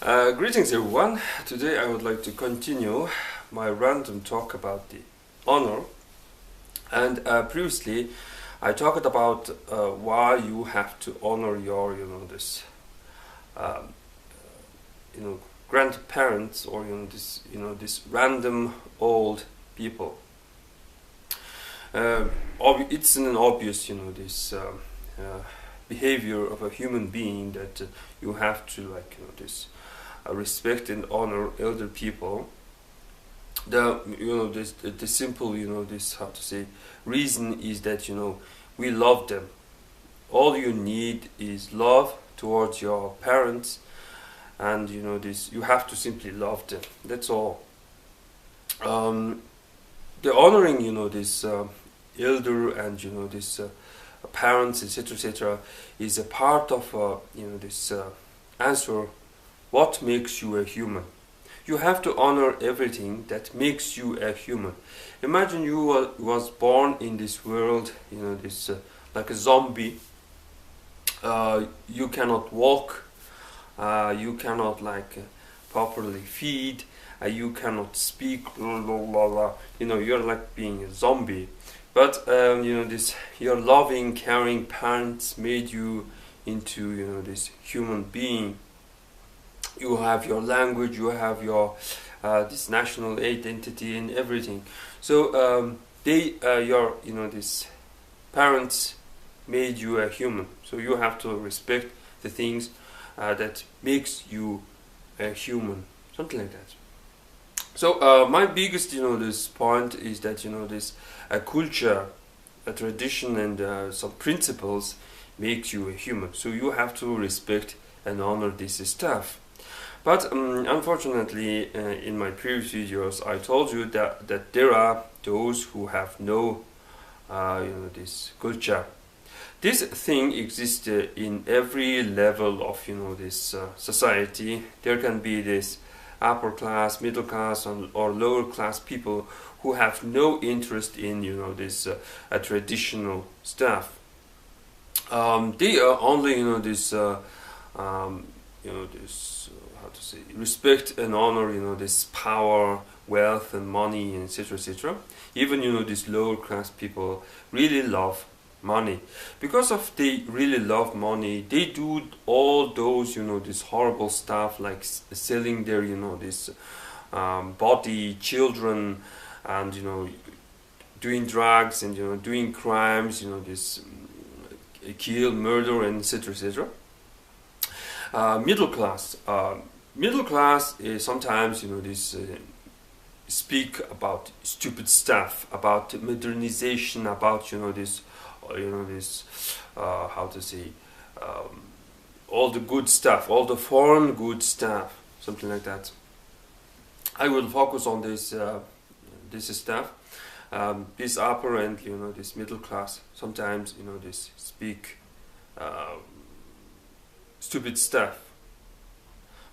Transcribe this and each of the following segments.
Greetings everyone. Today I would like to continue my random talk about the honor. And previously I talked about why you have to honor your, um, grandparents, or this random old people. It's an obvious, this behavior of a human being that you have to respect and honor elder people. The simple, this, how to say, reason is that we love them. All you need is love towards your parents, and you have to simply love them. That's all. The honoring, this elder, and this parents, etc., is a part of this answer. What makes you a human? You have to honor everything that makes you a human. Imagine you was born in this world, this like a zombie. You cannot walk. You cannot properly feed. You cannot speak. You're like being a zombie. But your loving, caring parents made you into this human being. You have your language, you have your this national identity and everything. So these parents made you a human. So you have to respect the things that makes you a human, something like that. So my biggest this point is that this culture, a tradition, and some principles make you a human. So you have to respect and honor this stuff. But unfortunately, in my previous videos, I told you that there are those who have no, this culture. This thing exists in every level of, this society. There can be this upper class, middle class, or lower class people who have no interest in, this traditional stuff. They are only, this, this. How to say, respect and honor this power, wealth, and money, and etc. Even these lower class people really love money. Because of they really love money, they do all those this horrible stuff, like selling their this body, children, and doing drugs, and doing crimes, this kill, murder, and etc. Middle class is sometimes this speak about stupid stuff, about modernization, about this how to say, all the good stuff, all the foreign good stuff, something like that. I will focus on this this stuff. This upper and this middle class sometimes this speak stupid stuff.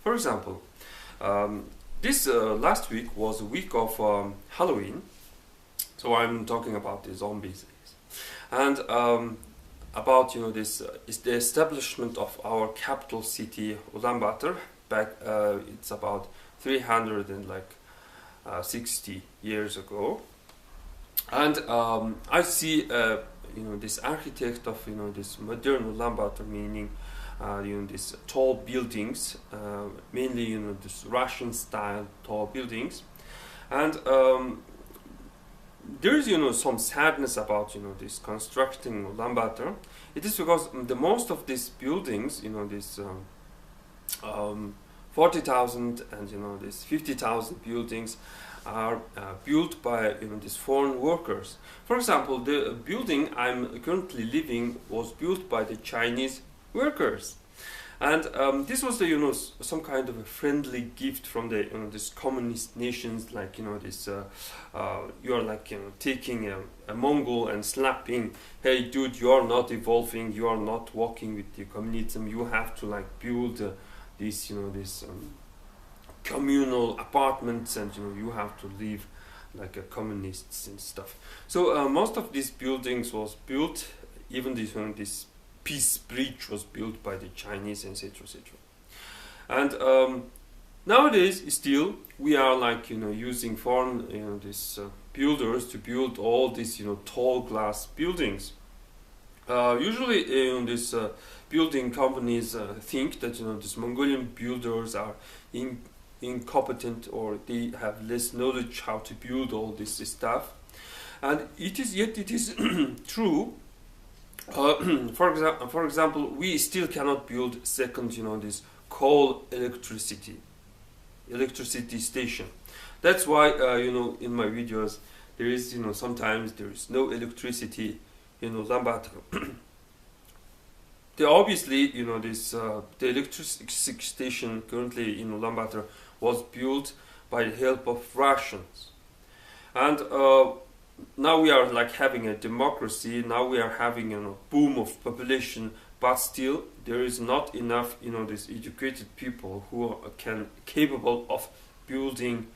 For example, this last week was a week of Halloween, so I'm talking about the zombies, and about this is the establishment of our capital city, Ulaanbaatar. Back it's about 360 years ago, and I see this architect of this modern Ulaanbaatar, meaning these tall buildings, mainly this Russian style tall buildings, and there is some sadness about this constructing Ulaanbaatar. It is because the most of these buildings, this 40,000 and this 50,000 buildings are built by these foreign workers. For example, the building I'm currently living was built by the Chinese workers, and this was the some kind of a friendly gift from the this communist nations, like this you are like taking a Mongol and slapping, hey dude, you are not evolving, you are not walking with the communism, you have to build this this communal apartments, and you have to live like a communists and stuff. So most of these buildings was built, even this Peace Bridge was built by the Chinese, etc. And Nowadays, still, we are like, using foreign, these builders to build all these, tall glass buildings. Usually, these building companies think that, these Mongolian builders are incompetent, or they have less knowledge how to build all this stuff. And it is true. For example, we still cannot build second, this coal electricity station. That's why, in my videos, there is, sometimes there is no electricity in Ulaanbaatar. They obviously, the electricity station currently in Ulaanbaatar was built by the help of Russians. And now we are like having a democracy. Now we are having a boom of population, but still there is not enough, these educated people who are capable of building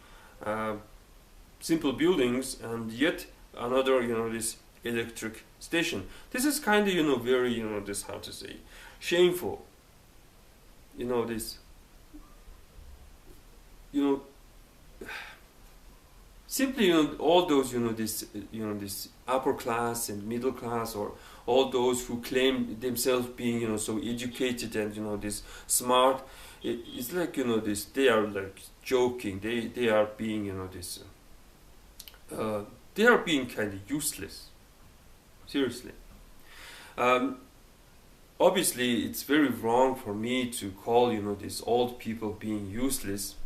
simple buildings, and yet another, this electric station. This is kind of, very, this, how to say, shameful. This, simply, all those, this upper class and middle class, or all those who claim themselves being, so educated and, this smart, it's like, this, they are like joking. They are being, this, they are being kind of useless. Seriously. Obviously, it's very wrong for me to call, these old people being useless.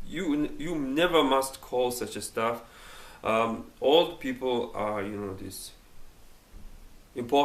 You never must call such a stuff. Old people are, this important.